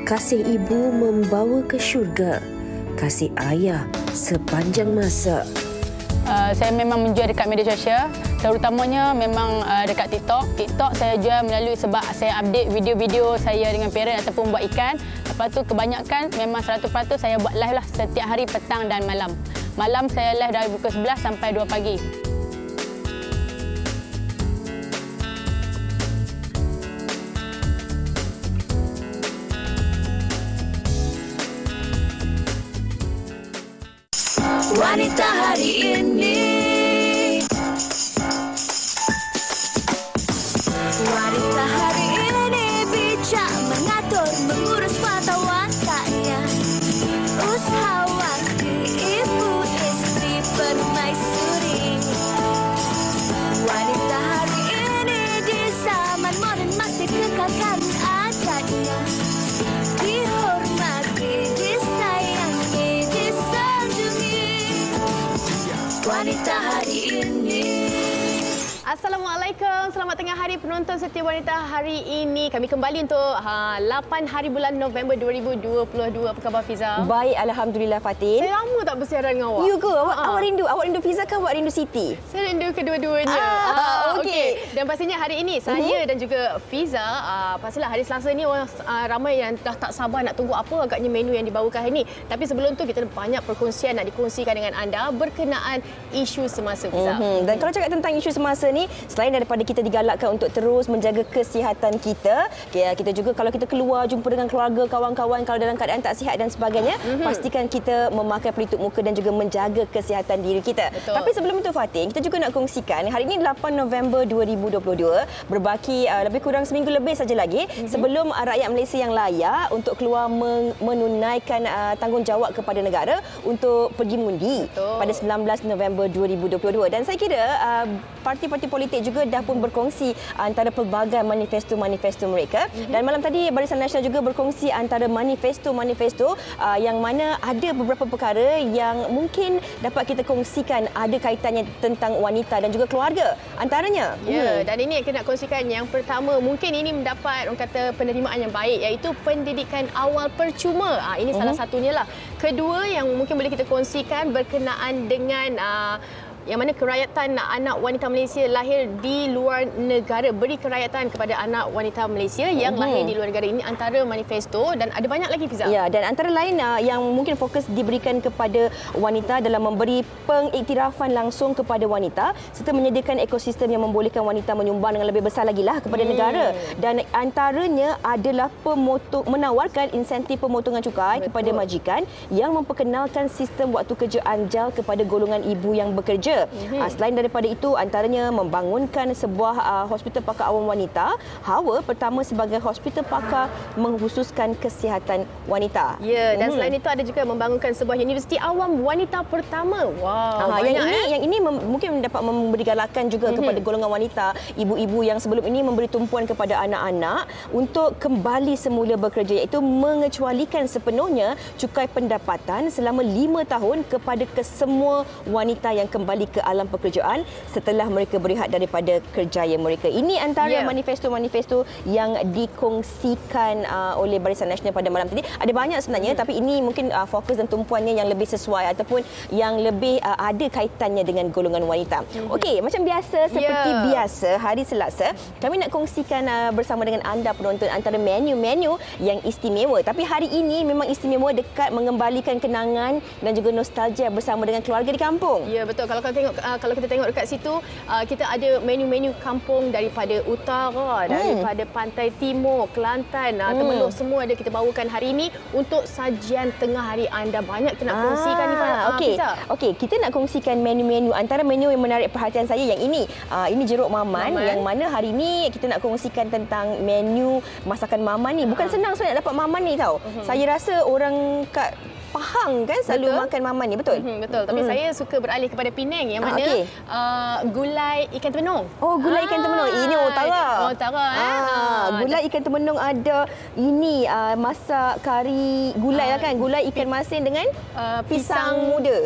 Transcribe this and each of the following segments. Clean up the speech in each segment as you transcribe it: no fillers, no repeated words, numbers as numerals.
Kasih ibu membawa ke syurga. Kasih ayah sepanjang masa. Saya memang menjual dekat media sosial, terutamanya memang dekat TikTok. TikTok saya jual melalui sebab saya update video-video saya dengan parent ataupun buat ikan. Lepas tu kebanyakan memang 100% saya buat live lah setiap hari petang dan malam. Malam saya live dari pukul 11 sampai 2 pagi. Wanita hari ini. Wanita hari ini bijak mengatur, mengurus mata wataknya. Usahawati, ibu, istri, permaisuri. Wanita hari ini di zaman modern masih kekalkan adatnya. Dihormati, disayangi, disanjungi. Wanita hari ini. Assalamualaikum, selamat tengah hari penonton setia Wanita hari ini. Kami kembali untuk 8 hari bulan November 2022. Apa khabar Fiza? Baik, alhamdulillah Fatin. Saya lama tak bersiaran dengan awak. You ke? Awak rindu? Awak rindu Fiza ke awak rindu Siti? Saya rindu kedua-duanya. Okey. Dan pastinya hari ini saya dan juga Fiza, pastilah hari Selasa ni orang ramai yang dah tak sabar nak tunggu apa agaknya menu yang dibawakan hari ini. Tapi sebelum tu kita ada banyak perkongsian nak dikongsikan dengan anda berkenaan isu semasa Fiza. Dan kalau cakap tentang isu semasa ni, selain daripada kita digalakkan untuk terus menjaga kesihatan kita, kita juga kalau kita keluar jumpa dengan keluarga, kawan-kawan, kalau dalam keadaan tak sihat dan sebagainya, pastikan kita memakai pelitup muka dan juga menjaga kesihatan diri kita. Betul. Tapi sebelum itu Fatin, kita juga nak kongsikan hari ini 8 November 2022, berbaki lebih kurang seminggu lebih saja lagi sebelum rakyat Malaysia yang layak untuk keluar menunaikan tanggungjawab kepada negara untuk pergi mengundi. Betul. Pada 19 November 2022. Dan saya kira parti-parti politik juga dah pun berkongsi antara pelbagai manifesto-manifesto mereka. Dan malam tadi Barisan Nasional juga berkongsi antara manifesto-manifesto yang mana ada beberapa perkara yang mungkin dapat kita kongsikan ada kaitannya tentang wanita dan juga keluarga antaranya. Ya, dan ini yang kita nak kongsikan. Yang pertama, mungkin ini mendapat orang kata penerimaan yang baik, iaitu pendidikan awal percuma. Ini salah satunya lah. Kedua yang mungkin boleh kita kongsikan berkenaan dengan yang mana kerakyatan anak wanita Malaysia lahir di luar negara, beri kerakyatan kepada anak wanita Malaysia yang lahir di luar negara. Ini antara manifesto dan ada banyak lagi Fiza. Ya, dan antara lain yang mungkin fokus diberikan kepada wanita dalam memberi pengiktirafan langsung kepada wanita serta menyediakan ekosistem yang membolehkan wanita menyumbang dengan lebih besar lagi lah kepada negara. Dan antaranya adalah menawarkan insentif pemotongan cukai kepada majikan yang memperkenalkan sistem waktu kerja anjal kepada golongan ibu yang bekerja. Selain daripada itu, antaranya membangunkan sebuah hospital pakar awam wanita, HAWA pertama sebagai hospital pakar mengkhususkan kesihatan wanita. Ya, dan selain itu ada juga membangunkan sebuah universiti awam wanita pertama. Wow, yang ini mungkin dapat memberi galakan juga kepada golongan wanita, ibu-ibu yang sebelum ini memberi tumpuan kepada anak-anak untuk kembali semula bekerja, iaitu mengecualikan sepenuhnya cukai pendapatan selama 5 tahun kepada kesemua wanita yang kembali ke alam pekerjaan setelah mereka berehat daripada kerjaya mereka. Ini antara manifesto-manifesto yang dikongsikan oleh Barisan Nasional pada malam tadi. Ada banyak sebenarnya, tapi ini mungkin fokus dan tumpuannya yang lebih sesuai ataupun yang lebih ada kaitannya dengan golongan wanita. Okey, macam biasa, seperti biasa hari Selasa, kami nak kongsikan bersama dengan anda penonton antara menu-menu yang istimewa. Tapi hari ini memang istimewa dekat mengembalikan kenangan dan juga nostalgia bersama dengan keluarga di kampung. Ya, betul. Kalau kita tengok dekat situ, kita ada menu-menu kampung daripada utara, daripada pantai timur, Kelantan, Temeluk, semua ada kita bawakan hari ini untuk sajian tengah hari anda. Banyak kita nak kongsikan ni Okey, kita nak kongsikan menu-menu. Antara menu yang menarik perhatian saya yang ini. Ini jeruk maman yang mana hari ini kita nak kongsikan tentang menu masakan maman ni. Bukan senang sebenarnya dapat maman ni tau. Saya rasa orang kat Pahang kan selalu makan maman ni, betul? Betul. Tapi saya suka beralih kepada Penang. goreng yang mana gulai ikan temenung. Oh, gulai ikan temenung. Ini utara. Utara. Gulai ikan temenung ada ini masak kari gulai lah kan. Gulai ikan masin dengan pisang muda.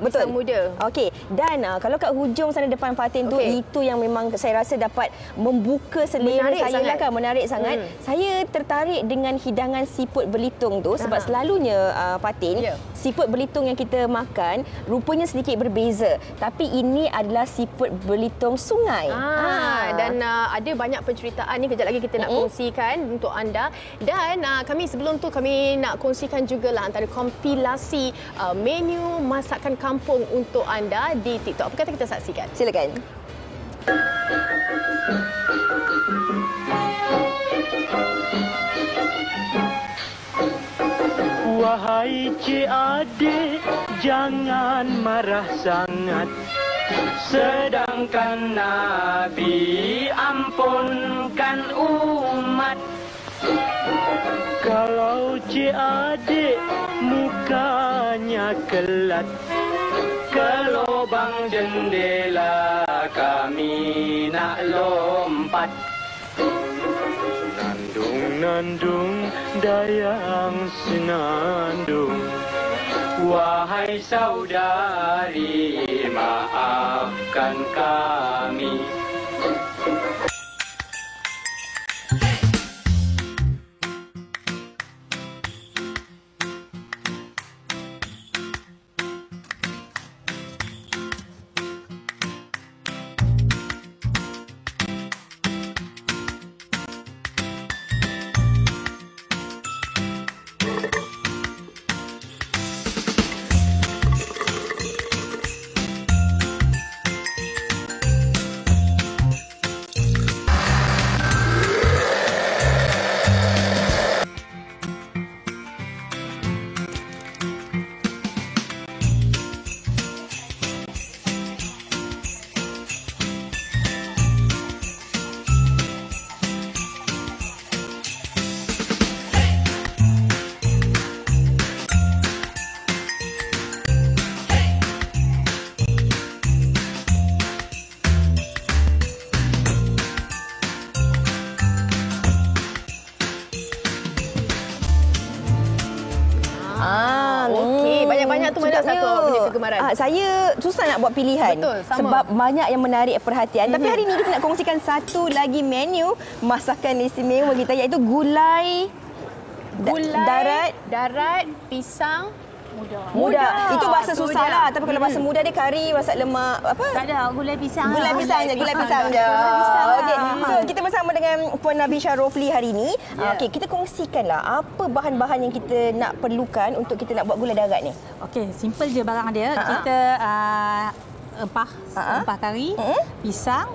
Betul. Pisang muda. Okey. Dan kalau kat hujung sana depan Fatin tu, itu yang memang saya rasa dapat membuka selera saya lah kan. Menarik sangat. Saya tertarik dengan hidangan siput belitung tu sebab selalunya Fatin, siput belitung yang kita makan rupanya sedikit berbeza. Tapi ini adalah siput belitung sungai. Dan ada banyak penceritaan ni kejap lagi kita nak kongsikan untuk anda. Dan sebelum tu kami nak kongsikan jugalah antara kompilasi menu masakan kampung untuk anda di TikTok. Apa kata kita saksikan? Silakan. Wahai cik adik, jangan marah sangat. Sedangkan Nabi ampunkan umat. Kalau cik adik mukanya kelat, ke lubang jendela kami nak lompat. Nandung dayang senandung, wahai saudari maafkan kami. Banyak tu mana satu awak punya kegemaran? Saya susah nak buat pilihan. Betul, sama. Sebab banyak yang menarik perhatian. Tapi hari ini kita nak kongsikan satu lagi menu masakan istimewa kita, iaitu gulai darat pisang muda. Itu bahasa tu susah dia. lah. Tapi kalau bahasa muda dia kari, masak lemak, apa? Tak ada, gulai pisang. Gulai pisang je. Okey. So, kita bersama dengan Puan Nabisha Rofli hari ini. Okey, kita kongsikanlah apa bahan-bahan yang kita nak perlukan untuk kita nak buat gulai darat ni. Okey, simple je barang dia. Kita empah kari, pisang,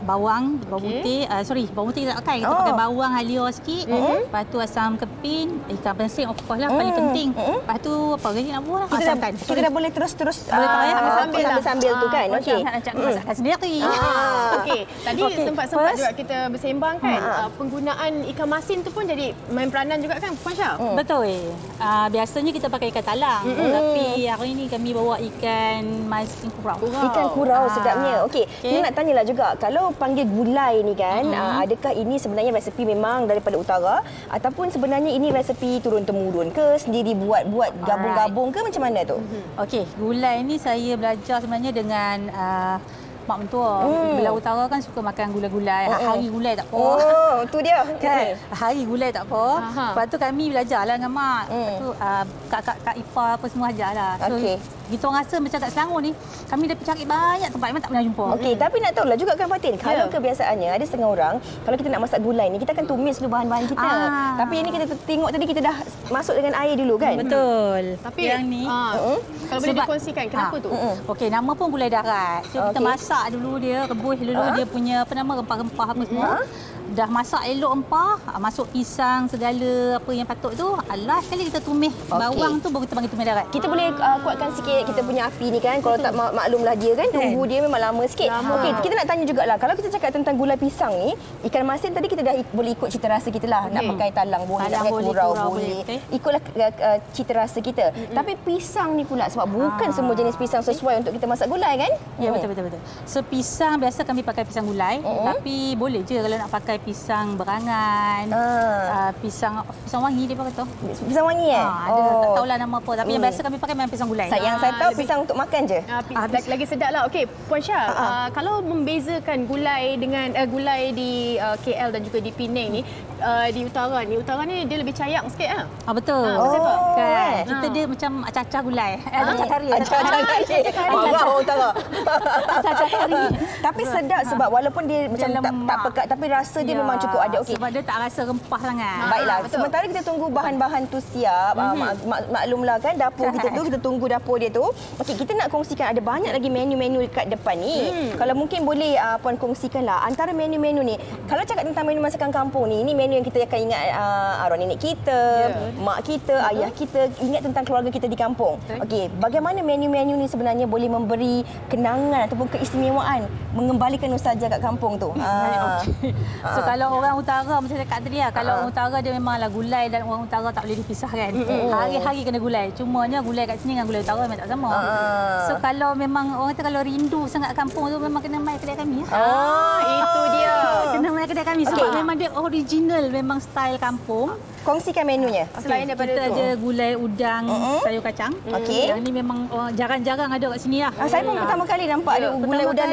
bawang putih, bawang putih tak pakai. Kita pakai bawang halia sikit. Lepas tu asam keping, ikan pensing of course lah, paling penting. Lepas tu apa lagi nak buat lah? Kita dah boleh terus sambil tu kan. Okey. Nak masakan sendiri. Okey, tadi sempat juga kita bersembang kan. Penggunaan ikan masin tu pun jadi main peranan juga kan Puan Syah? Betul. Biasanya kita pakai ikan talang. Tapi hari ni kami bawa ikan masin kurau. Ikan kurau sedapnya. Okey, kita nak tanyalah juga, kalau panggil gulai ni kan, adakah ini sebenarnya resepi memang daripada utara ataupun sebenarnya ini resepi turun-temurun ke, sendiri buat gabung-gabung ke, macam mana tu? Okey, gulai ni saya belajar sebenarnya dengan mak mentua. Belah utara kan suka makan gulai-gulai. Hari gulai tak apa. Oh, tu dia. Kan? Hari gulai tak apa. Lepas tu kami belajarlah dengan mak. Lepas tu kak ipar apa semua ajarlah. So, kita orang rasa macam kat Selangor ni, kami dah cari banyak tempat memang tak pernah jumpa. Okey, tapi nak tahulah juga kan Fatin, kalau kebiasaannya ada setengah orang, kalau kita nak masak gulai ni, kita akan tumis dulu bahan-bahan kita. Tapi ini kita tengok tadi kita dah masuk dengan air dulu kan? Betul. Tapi yang ni kalau boleh dikongsikan kenapa tu? Okey, nama pun gulai darat. So kita masak dulu dia, rebus dulu dia punya apa nama rempah-rempah apa semua. dah masak elok empah, masuk pisang segala apa yang patut tu, last sekali kita tumis bawang tu baru kita panggil tumis darat. Kita boleh kuatkan sikit kita punya api ni kan. Kalau tak maklumlah dia kan, tunggu dia memang lama sikit. Okey, kita nak tanya jugalah, kalau kita cakap tentang gulai pisang ni, ikan masin tadi kita dah boleh ikut cita rasa kita lah. Nak pakai talang boleh, nak pakai kurau boleh. Ikutlah cita rasa kita. Tapi pisang ni pula, sebab bukan semua jenis pisang sesuai untuk kita masak gulai kan? Ya, betul. So pisang biasa kami pakai pisang gulai, tapi boleh je kalau nak pakai pisang berangan, pisang wangi dia apa kata? Pisang wangi ada tak tahulah nama apa, tapi yang biasa kami pakai memang pisang gulai. Yang saya tahu pisang untuk makan je. Lagi sedap lah. Okey, Puan Syah, kalau membezakan gulai dengan gulai di KL dan juga di Penang ni, di utara ni dia lebih cayak sikit ah. Betul. Sebab kan kita dia macam cacah gulai. Cacah kari. Marah orang utara. Cacah kari. Tapi sedap sebab walaupun dia macam tak pekat, tapi rasa dia memang cukup ada. Okey. Sebab dia tak rasa rempah sangat. Baiklah, sementara kita tunggu bahan-bahan tu siap, maklumlah kan dapur kita tu, kita tunggu dapur dia tu. Okey, kita nak kongsikan ada banyak lagi menu-menu dekat depan ni. Kalau mungkin boleh Puan kongsikanlah antara menu-menu ni. Kalau cakap tentang menu masakan kampung ni, ini menu yang kita akan ingat arwah nenek kita, mak kita, ayah kita, ingat tentang keluarga kita di kampung. Okey, bagaimana menu-menu ni sebenarnya boleh memberi kenangan ataupun keistimewaan, mengembalikan nostalgia kat kampung tu. So kalau orang utara macam saya cakap tadi kalau orang utara dia memanglah gulai dan orang utara tak boleh dipisahkan. Hari-hari kena gulai. Cumanya gulai kat sini dengan gulai utara memang tak sama. So kalau memang orang kata kalau rindu sangat kampung tu memang kena mai kedai kami. Itu dia. Kena mai kedai kami sebab memang dia original, memang style kampung. Kongsikan menunya. Selain daripada kita ada gulai udang sayur kacang. Yang ni memang jarang-jarang ada kat sini lah. Saya pun pertama kali nampak ada gulai udang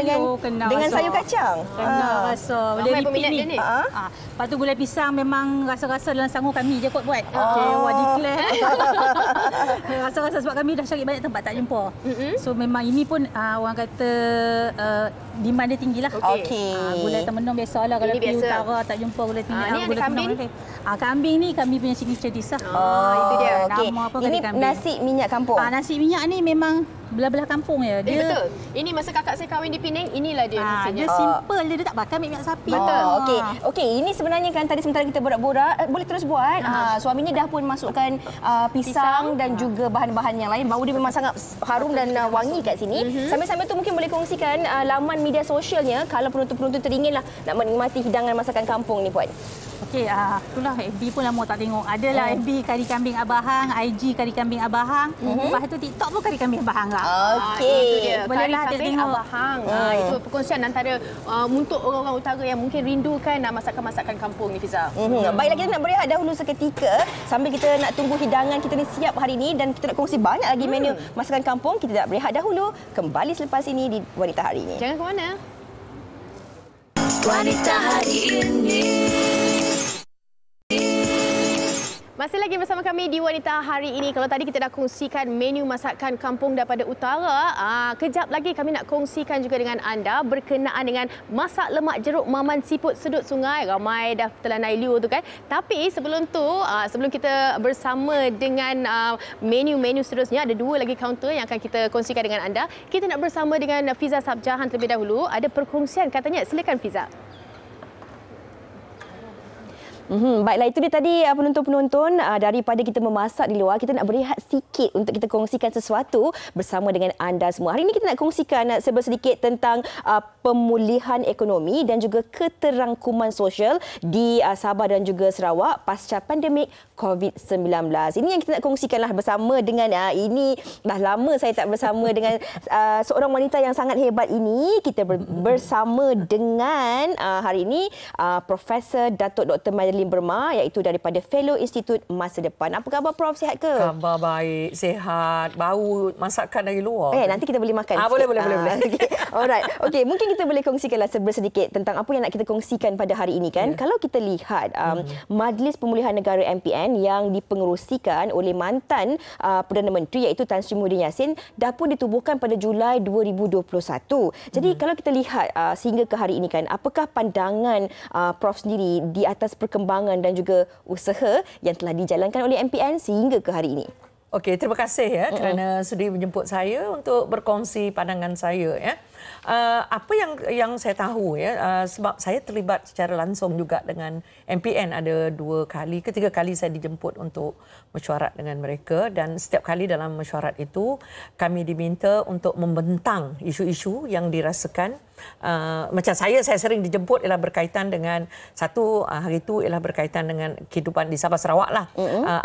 dengan sayur kacang. Kena rasa. Boleh repeat ni. Lepas tu gulai pisang memang rasa-rasa dalam sanggup kami je kot buat. Wah declare. Rasa-rasa sebab kami dah cari banyak tempat tak jumpa. So memang ini pun orang kata demand dia tinggi lah. Gulai Temenung biasalah kalau pergi utara tak jumpa gulai tinggi. Ni ada kambing? Kambing ni kami punya signature dish lah. Itu dia. Nama apa ini kambing. Nasi minyak kampung. Nasi minyak ni memang belah-belah kampung je. Dia betul. Ini masa kakak saya kahwin di Penang, inilah dia nasinya. Dia simple je, dia tak pakai minyak sapi. Betul. Okey, ini sebenarnya kan tadi sementara kita borak-borak, boleh terus buat. Suami ni dah pun masukkan pisang dan juga bahan-bahan yang lain. Bau dia memang sangat harum dan wangi kat sini. Sambil-sambil tu mungkin boleh kongsikan laman media sosialnya kalau penonton-penonton teringinlah nak menikmati hidangan masakan kampung ni, Puan. Okey, itulah FB pun lama tak tengok. Adalah FB Kari Kambing Abahang, IG Kari Kambing Abahang. Lepas tu TikTok pun Kari Kambing Abahang lah. Okey. Bolehlah dia tengok. Abahang. Itu perkongsian antara untuk orang-orang utara yang mungkin rindukan masakan-masakan kampung ni, Fiza. Baiklah, kita nak berehat dahulu seketika sambil kita nak tunggu hidangan kita ni siap hari ini dan kita nak kongsi banyak lagi menu masakan kampung. Kita nak berehat dahulu. Kembali selepas ini di Wanita Hari Ini. Jangan ke mana? Wanita Hari Ini. Masih lagi bersama kami di Wanita Hari Ini. Kalau tadi kita dah kongsikan menu masakan kampung daripada utara, kejap lagi kami nak kongsikan juga dengan anda berkenaan dengan masak lemak jeruk maman siput sedut sungai. Ramai dah telanai liur tu kan. Tapi sebelum tu, sebelum kita bersama dengan menu-menu seterusnya, ada dua lagi kaunter yang akan kita kongsikan dengan anda. Kita nak bersama dengan Fiza Sabjahan terlebih dahulu. Ada perkongsian katanya. Silakan Fiza. Baiklah, itu dia tadi penonton-penonton. Daripada kita memasak di luar, kita nak berehat sikit untuk kita kongsikan sesuatu bersama dengan anda semua. Hari ini kita nak kongsikan sedikit tentang pemulihan ekonomi dan juga keterangkuman sosial di Sabah dan juga Sarawak pasca pandemik COVID-19. Ini yang kita nak kongsikanlah bersama dengan ini. Dah lama saya tak bersama dengan seorang wanita yang sangat hebat ini. Kita bersama dengan hari ini Profesor Datuk Dr. Madeline Berma, iaitu daripada Fellow Institut Masa Depan. Apa khabar Prof? Sihat ke? Khabar baik, sihat. Bau masakan dari luar. Nanti kita boleh makan. Boleh. Okay. Alright. Okey, mungkin kita boleh kongsikanlah sedikit tentang apa yang nak kita kongsikan pada hari ini kan. Kalau kita lihat Majlis Pemulihan Negara MPN yang dipengerusikan oleh mantan Perdana Menteri iaitu Tan Sri Muhyiddin Yassin dah pun ditubuhkan pada Julai 2021. Jadi kalau kita lihat sehingga ke hari ini kan, apakah pandangan Prof sendiri di atas perkembangan dan juga usaha yang telah dijalankan oleh MPN sehingga ke hari ini? Okey, terima kasih ya kerana sudi menjemput saya untuk berkongsi pandangan saya ya. Apa yang saya tahu ya, sebab saya terlibat secara langsung juga dengan MPN, ada 2 kali ke 3 kali saya dijemput untuk mesyuarat dengan mereka, dan setiap kali dalam mesyuarat itu kami diminta untuk membentang isu-isu yang dirasakan. Macam saya sering dijemput ialah berkaitan dengan satu hari itu ialah berkaitan dengan kehidupan di Sabah Sarawak lah.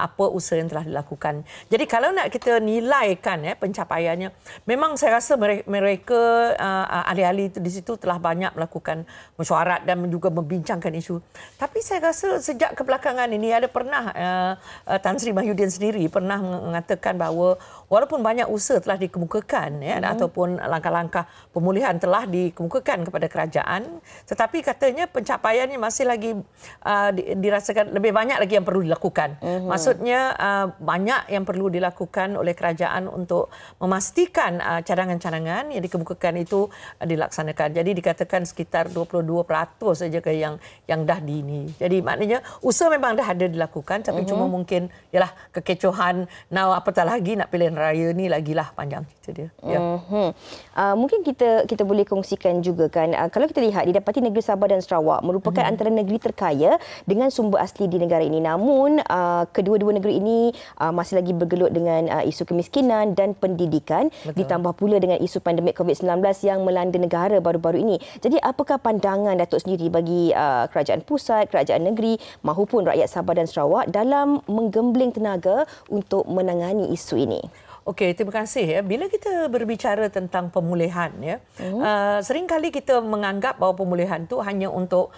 Apa usaha yang telah dilakukan. Jadi kalau nak kita nilaikan pencapaiannya, memang saya rasa mereka ahli-ahli di situ telah banyak melakukan mesyuarat dan juga membincangkan isu. Tapi saya rasa sejak kebelakangan ini ada pernah Tan Sri Mahyudin sendiri pernah mengatakan bahawa walaupun banyak usaha telah dikemukakan ataupun langkah-langkah pemulihan telah dikemukakan kepada kerajaan, tetapi katanya pencapaiannya masih lagi dirasakan lebih banyak lagi yang perlu dilakukan. Maksudnya banyak yang perlu dilakukan oleh kerajaan untuk memastikan cadangan-cadangan yang dikemukakan itu dilaksanakan. Jadi dikatakan sekitar 22% saja ke yang dah di ini. Jadi maknanya usaha memang dah ada dilakukan, tapi cuma mungkin ialah kekecohan apatah lagi nak pilihan raya ni lagilah panjang cerita dia. Ya. Mungkin kita boleh kongsikan juga kan, kalau kita lihat didapati negeri Sabah dan Sarawak merupakan antara negeri terkaya dengan sumber asli di negara ini. Namun kedua-dua negeri ini masih lagi bergelut dengan isu kemiskinan dan pendidikan. Betul. Ditambah pula dengan isu pandemik COVID-19 yang melanda negara baru-baru ini. Jadi apakah pandangan Datuk sendiri bagi kerajaan pusat, kerajaan negeri mahupun rakyat Sabah dan Sarawak dalam menggembling tenaga untuk menangani isu ini? Okey, terima kasih ya. Bila kita berbicara tentang pemulihan ya, seringkali kita menganggap bahawa pemulihan itu hanya untuk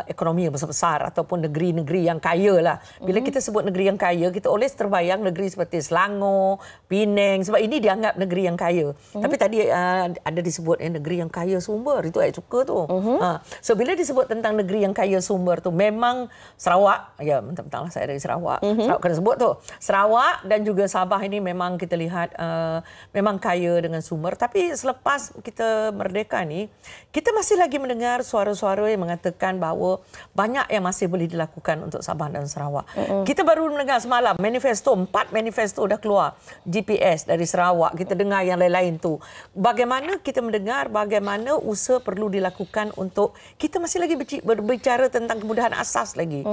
ekonomi yang besar-besar ataupun negeri-negeri yang kaya lah. Bila kita sebut negeri yang kaya, kita always terbayang negeri seperti Selangor, Penang, sebab ini dianggap negeri yang kaya. Tapi tadi ada disebut negeri yang kaya sumber, itu saya suka tu. So bila disebut tentang negeri yang kaya sumber tu, memang Sarawak, ya mentang-mentanglah saya dari Sarawak, Sarawak kena sebut tu. Sarawak dan juga Sabah ini memang kita lihat memang kaya dengan sumber, tapi selepas kita merdeka ni kita masih lagi mendengar suara-suara yang mengatakan bahawa banyak yang masih boleh dilakukan untuk Sabah dan Sarawak. Kita baru mendengar semalam manifesto, 4 manifesto dah keluar GPS dari Sarawak, kita dengar yang lain-lain tu. Bagaimana kita mendengar bagaimana usaha perlu dilakukan untuk kita masih lagi berbicara tentang kemudahan asas lagi.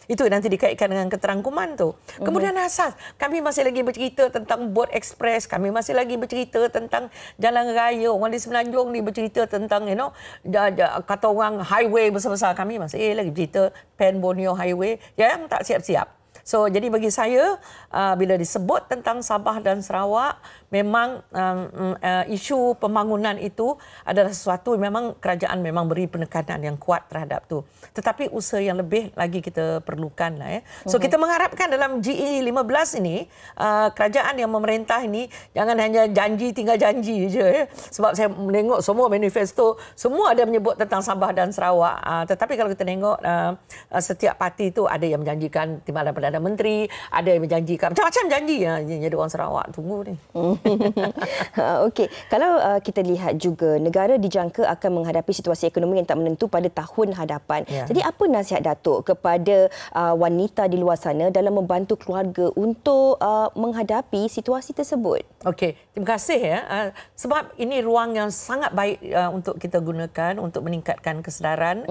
Itu nanti dikaitkan dengan keterangkuman tu. Kemudahan asas, kami masih lagi bercerita tentang Boat Express, kami masih lagi bercerita tentang jalan raya. Orang di Semenanjung ni bercerita tentang kata orang highway besar-besar, kami masih lagi bercerita Pan Borneo Highway yang tak siap-siap. So jadi bagi saya bila disebut tentang Sabah dan Sarawak, memang isu pembangunan itu adalah sesuatu memang kerajaan memang beri penekanan yang kuat terhadap tu. Tetapi usaha yang lebih lagi kita perlukan lah ya. So kita mengharapkan dalam GE15 ini kerajaan yang memerintah ini jangan hanya janji tinggal janji je ya. Sebab saya menengok semua manifesto semua ada menyebut tentang Sabah dan Sarawak. Tetapi kalau kita tengok setiap parti itu ada yang menjanjikan timbalan Perdana Menteri, ada yang menjanjikan macam-macam janji. Jadi orang Sarawak tunggu ni. Okey, kalau kita lihat juga negara dijangka akan menghadapi situasi ekonomi yang tak menentu pada tahun hadapan. Jadi apa nasihat Datuk kepada wanita di luar sana dalam membantu keluarga untuk menghadapi situasi tersebut? Okey, terima kasih ya. Sebab ini ruang yang sangat baik untuk kita gunakan untuk meningkatkan kesedaran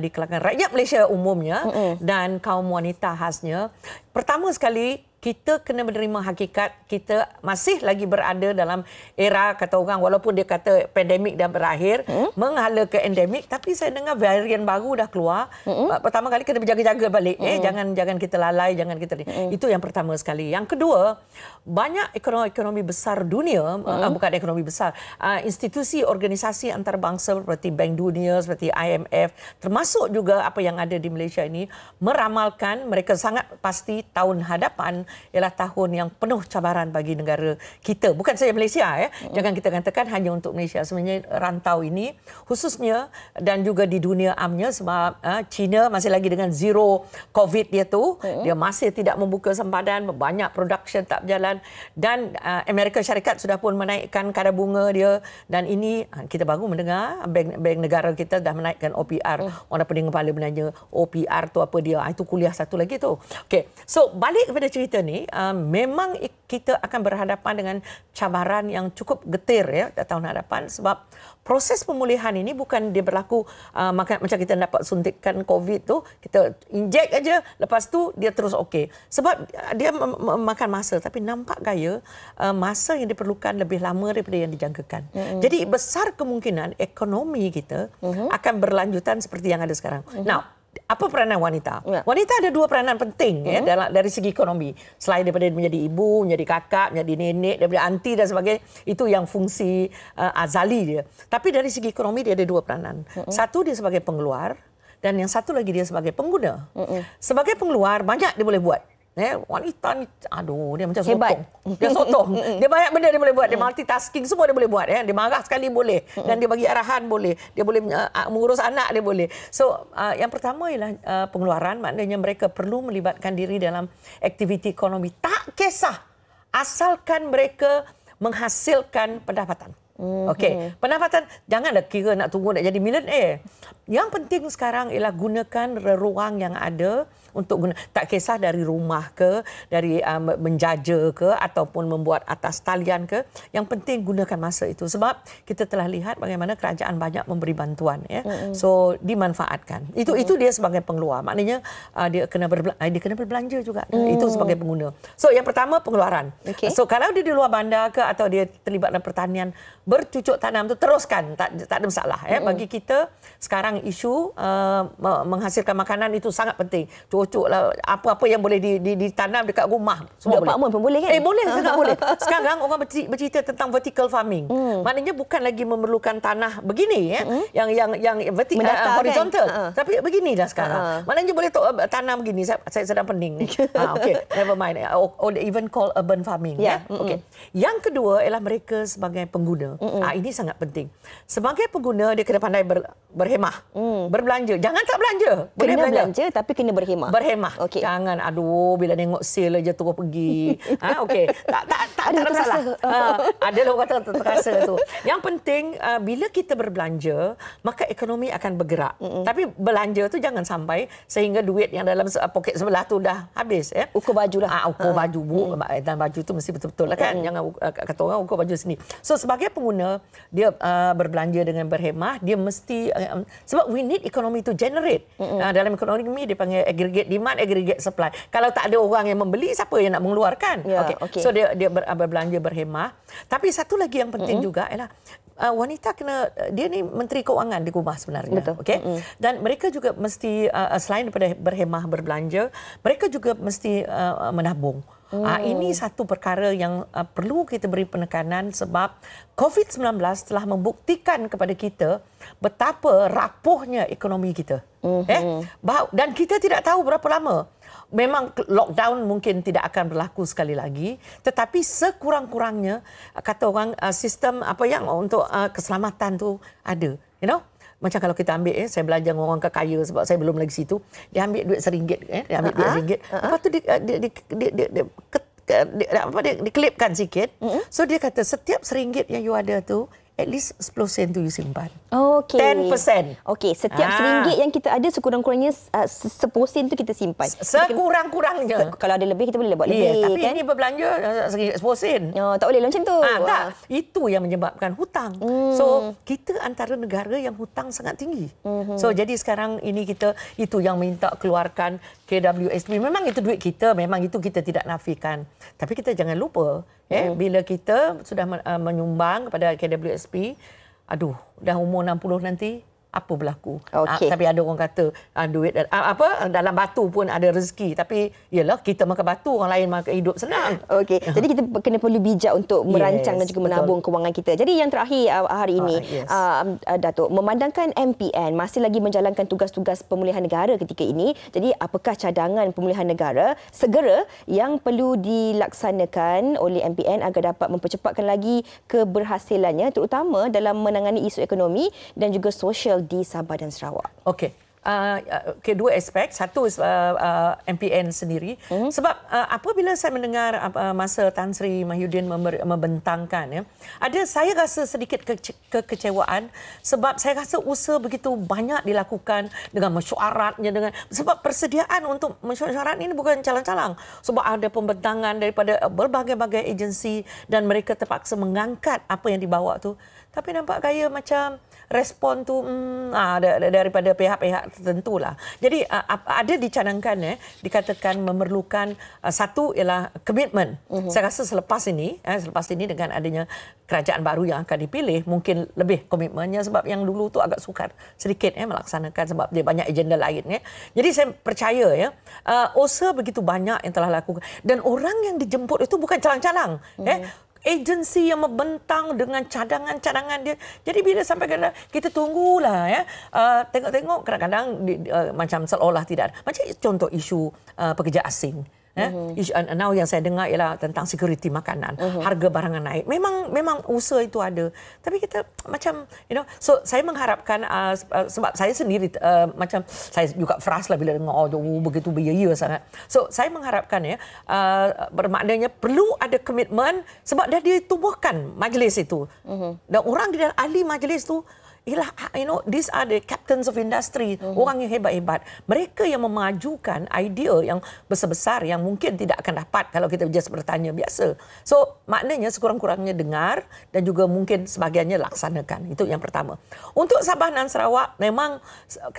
di kalangan rakyat Malaysia umumnya dan kaum wanita khasnya. Pertama sekali, kita kena menerima hakikat kita masih lagi berada dalam era kata orang walaupun dia kata pandemik dah berakhir menghala ke endemik, tapi saya dengar varian baru dah keluar. Pertama kali kena berjaga-jaga balik, jangan kita lalai, jangan kita itu yang pertama sekali. Yang kedua, banyak ekonomi besar dunia, bukan ekonomi besar, institusi organisasi antarabangsa seperti Bank Dunia, seperti IMF, termasuk juga apa yang ada di Malaysia ini, meramalkan mereka sangat pasti tahun hadapan ialah tahun yang penuh cabaran bagi negara kita. Bukan saja Malaysia ya. Jangan kita katakan hanya untuk Malaysia. Sebenarnya rantau ini khususnya dan juga di dunia amnya sebab China masih lagi dengan zero COVID dia tu. Dia masih tidak membuka sempadan, banyak production tak berjalan dan Amerika Syarikat sudah pun menaikkan kadar bunga dia dan ini kita baru mendengar bank negara kita dah menaikkan OPR. Orang pening kepala menanya OPR tu apa dia? Itu kuliah satu lagi tu. Okey. So balik kepada cerita kita ni memang kita akan berhadapan dengan cabaran yang cukup getir ya tahun hadapan sebab proses pemulihan ini bukan dia berlaku macam kita dapat suntikan COVID tu, kita injek aja, lepas tu dia terus okey. Sebab dia makan masa, tapi nampak gaya masa yang diperlukan lebih lama daripada yang dijangkakan. Jadi besar kemungkinan ekonomi kita akan berlanjutan seperti yang ada sekarang. Now, apa peranan wanita? Wanita ada dua peranan penting dari segi ekonomi. Selain daripada menjadi ibu, menjadi kakak, menjadi nenek, daripada aunty dan sebagainya, itu yang fungsi azali dia. Tapi dari segi ekonomi dia ada dua peranan. Satu dia sebagai pengeluar dan yang satu lagi dia sebagai pengguna. Sebagai pengeluar banyak dia boleh buat. Wanita ni, dia macam sotong. Dia sotong. Dia banyak benda dia boleh buat. Dia multitasking, semua dia boleh buat. Dia marah sekali boleh. Dan dia bagi arahan boleh. Dia boleh mengurus anak dia boleh. So, yang pertama ialah pengeluaran. Maknanya mereka perlu melibatkan diri dalam aktiviti ekonomi. Tak kisah. Asalkan mereka menghasilkan pendapatan. Okey, pendapatan janganlah kira nak tunggu nak jadi milioner. Yang penting sekarang ialah gunakan ruang yang ada untuk guna, tak kisah dari rumah ke, dari menjaja ke ataupun membuat atas talian ke, yang penting gunakan masa itu sebab kita telah lihat bagaimana kerajaan banyak memberi bantuan ya. So dimanfaatkan. Itu dia sebagai pengeluar. Maknanya dia kena berbelanja juga. Itu sebagai pengguna. So yang pertama pengeluaran. So kalau dia di luar bandar ke atau dia terlibat dalam pertanian, bercucuk tanam tu teruskan, tak ada masalah ya. Bagi kita sekarang isu menghasilkan makanan itu sangat penting. Cucuklah apa-apa yang boleh ditanam dekat rumah semua boleh. Apartment pun boleh kan? Boleh, sangat boleh. Sekarang orang bercerita tentang vertical farming. Maknanya bukan lagi memerlukan tanah begini ya, yang horizontal. Kan? Tapi beginilah sekarang. Maknanya boleh tanam begini. Saya sedang pening ni. Okey, never mind. Or even call urban farming ya. Okey. Yang kedua ialah mereka sebagai pengguna. Ini sangat penting. Sebagai pengguna dia kena pandai berhemah. Berbelanja. Jangan tak belanja. Boleh belanja tapi kena berhemah. Jangan bila tengok sale aja terus pergi. Okey. Tak ada masalah. Ada orang kata terasa tu. Yang penting bila kita berbelanja, maka ekonomi akan bergerak. Tapi belanja tu jangan sampai sehingga duit yang dalam poket sebelah tu dah habis ya. Ukur bajulah. Ukur baju dan baju tu mesti betul-betul lah kan. Jangan kata orang ukur baju sendiri. So sebagai pengguna dia berbelanja dengan berhemah, dia mesti sebab we need ekonomi to generate. Dalam ekonomi dia panggil aggregate demand, aggregate supply. Kalau tak ada orang yang membeli, siapa yang nak mengeluarkan? So dia berbelanja berhemah. Tapi satu lagi yang penting juga ialah wanita dia ni menteri keuangan di rumah sebenarnya. Okey. Dan mereka juga mesti selain daripada berhemah berbelanja, mereka juga mesti menabung. Ini satu perkara yang perlu kita beri penekanan sebab COVID-19 telah membuktikan kepada kita betapa rapuhnya ekonomi kita. Dan kita tidak tahu berapa lama. Memang lockdown mungkin tidak akan berlaku sekali lagi, tetapi sekurang-kurangnya kata orang sistem apa yang untuk keselamatan tu ada. You know? Macam kalau kita ambil, saya belajar dengan orang kaya sebab saya belum lagi situ. Dia ambil duit RM1, dia ambil duit RM1. Lepas tu dia dikelipkan sikit. So dia kata setiap RM1 yang you ada tu, at least 10 sen tu you simpan. 10%. Okey, setiap RM1 yang kita ada sekurang-kurangnya 10 sen tu kita simpan. Sekurang-kurangnya. Kalau ada lebih kita boleh buat lebih. Tapi kan? ini berbelanja 10 sen. Tak boleh macam tu. Tak. Itu yang menyebabkan hutang. So, kita antara negara yang hutang sangat tinggi. So, jadi sekarang ini itu yang minta keluarkan KWSP. Memang itu duit kita, memang itu kita tidak nafikan. Tapi kita jangan lupa, bila kita sudah menyumbang kepada KWSP, dah umur 60 nanti, apa berlaku? Tapi ada orang kata duit dalam batu pun ada rezeki, tapi yalah kita makan batu, orang lain makan hidup senang. Jadi kita kena perlu bijak untuk merancang dan juga menabung kewangan kita. Jadi yang terakhir hari ini Datuk, memandangkan MPN masih lagi menjalankan tugas-tugas pemulihan negara ketika ini. Jadi apakah cadangan pemulihan negara segera yang perlu dilaksanakan oleh MPN agar dapat mempercepatkan lagi keberhasilannya terutama dalam menangani isu ekonomi dan juga sosial di Sabah dan Sarawak? Okey. kedua aspek. Satu MPN sendiri. Sebab apabila saya mendengar masa Tan Sri Mahyudin membentangkan, saya rasa sedikit kekecewaan sebab saya rasa usaha begitu banyak dilakukan dengan mesyuaratnya, sebab persediaan untuk mesyuarat ini bukan calang-calang. Sebab ada pembentangan daripada berbagai-bagai agensi dan mereka terpaksa mengangkat apa yang dibawa tu. Tapi nampak gaya macam respon tu daripada pihak-pihak tertentu lah. Jadi ada dicadangkan dikatakan memerlukan satu ialah komitmen. Saya rasa selepas ini dengan adanya kerajaan baru yang akan dipilih mungkin lebih komitmennya sebab yang dulu tu agak sukar sedikit melaksanakan sebab dia banyak agenda lain. Jadi saya percaya usaha begitu banyak yang telah lakukan dan orang yang dijemput itu bukan calang-calang. Agensi yang membentang dengan cadangan-cadangan dia. Jadi bila sampai kena kita tunggulah tengok-tengok kadang-kadang macam seolah tidak ada. Macam contoh isu pekerja asing. Now yang saya dengar ialah tentang security makanan, harga barangan naik. Memang usaha itu ada. Tapi kita macam so saya mengharapkan sebab saya sendiri macam saya juga frust lah bila dengar begitu biaya sangat. So saya mengharapkan bermaknanya perlu ada komitmen sebab dah ditumbuhkan majlis itu. Dan orang di dalam ahli majlis tu these are the captains of industry, orang yang hebat-hebat. Mereka yang memajukan idea yang besar-besar yang mungkin tidak akan dapat kalau kita just bertanya biasa. So, maknanya sekurang-kurangnya dengar dan juga mungkin sebahagiannya laksanakan. Itu yang pertama. Untuk Sabah dan Sarawak, memang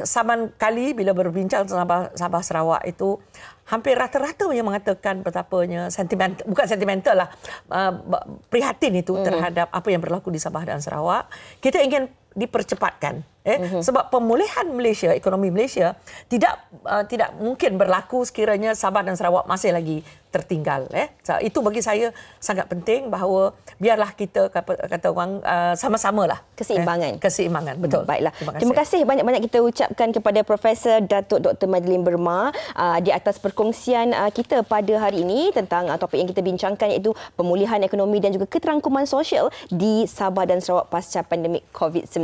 saban kali bila berbincang tentang Sabah Sarawak itu, hampir rata-rata yang mengatakan betapanya bukan sentimental lah, prihatin itu terhadap apa yang berlaku di Sabah dan Sarawak. Kita ingin dipercepatkan sebab pemulihan Malaysia, ekonomi Malaysia tidak mungkin berlaku sekiranya Sabah dan Sarawak masih lagi tertinggal. So, itu bagi saya sangat penting bahawa biarlah kita kata orang sama-samalah keseimbangan. Betul. Baiklah. Terima kasih banyak-banyak kita ucapkan kepada Profesor Datuk Dr. Madeleine Berma di atas perkongsian kita pada hari ini tentang topik yang kita bincangkan iaitu pemulihan ekonomi dan juga keterangkuman sosial di Sabah dan Sarawak pasca pandemik COVID-19.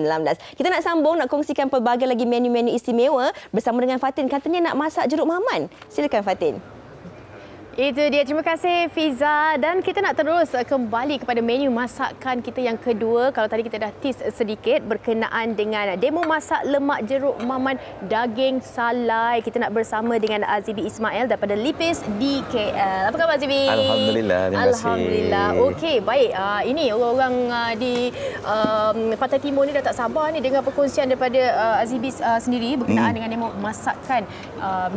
Kita nak sambung, nak kongsikan pelbagai lagi menu-menu istimewa bersama dengan Fatin. Katanya nak masak jeruk maman. Silakan Fatin. Itu dia. Terima kasih Fiza. Dan kita nak terus kembali kepada menu masakan kita yang kedua. Kalau tadi kita dah tease sedikit berkenaan dengan demo masak lemak jeruk maman daging salai. Kita nak bersama dengan Azibi Ismail daripada Lipis di KL. Apa khabar Azibi? Alhamdulillah. Terima kasih. Alhamdulillah. Okey, baik. Ini orang-orang di Pantai Timur ni dah tak sabar ni dengar perkongsian daripada Azibi sendiri berkenaan dengan demo masakan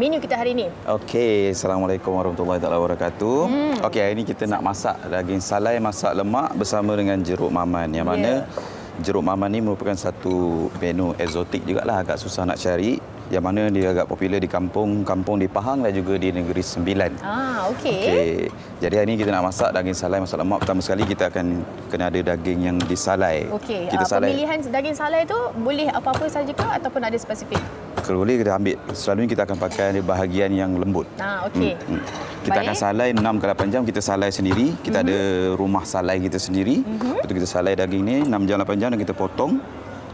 menu kita hari ini. Okey, Assalamualaikum warahmatullahi wabarakatuh. Okey, hari ini kita nak masak daging salai masak lemak bersama dengan jeruk maman. Yang mana jeruk maman ni merupakan satu menu eksotik jugalah, agak susah nak cari. Yang mana dia agak popular di kampung di Pahang dan juga di Negeri Sembilan. Okey. Jadi hari ini kita nak masak daging salai masak lemak. Pertama sekali kita akan kena ada daging yang disalai. Okey. Pemilihan daging salai tu boleh apa-apa saja ke ataupun ada spesifik? Kalau boleh kita ambil, selalunya kita akan pakai bahagian yang lembut. Okey. Kita akan salai 6 ke 8 jam, kita salai sendiri. Kita ada rumah salai kita sendiri. Lepas tu kita salai daging ni 6 jam 8 jam dan kita potong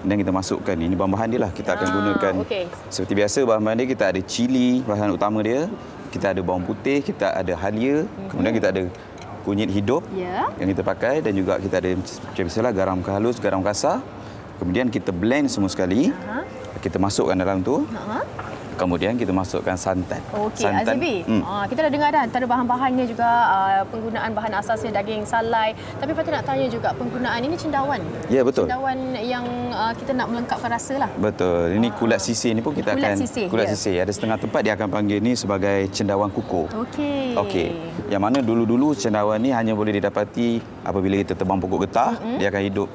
dan kita masukkan. Ini bahan-bahan dia lah. Kita akan gunakan seperti biasa bahan-bahan dia. Kita ada cili, bahan utama dia. Kita ada bawang putih, kita ada halia, kemudian kita ada kunyit hidup yang kita pakai dan juga kita ada macam biasalah garam halus, garam kasar. Kemudian kita blend semua sekali. Kita masukkan dalam tu. Kemudian kita masukkan santan. Okey, Azibi. Kita dah dengar dah antara bahan-bahannya juga penggunaan bahan asasnya daging salai. Tapi patut nak tanya juga penggunaan ini cendawan. Ya, betul. Cendawan yang kita nak melengkapkan rasa lah. Betul. Ini kulat sisir ni pun kita akan kulat sisir. Ada setengah tempat dia akan panggil ni sebagai cendawan kukuh. Okey. Yang mana dulu-dulu cendawan ni hanya boleh didapati apabila kita tebang pokok getah, dia akan hidup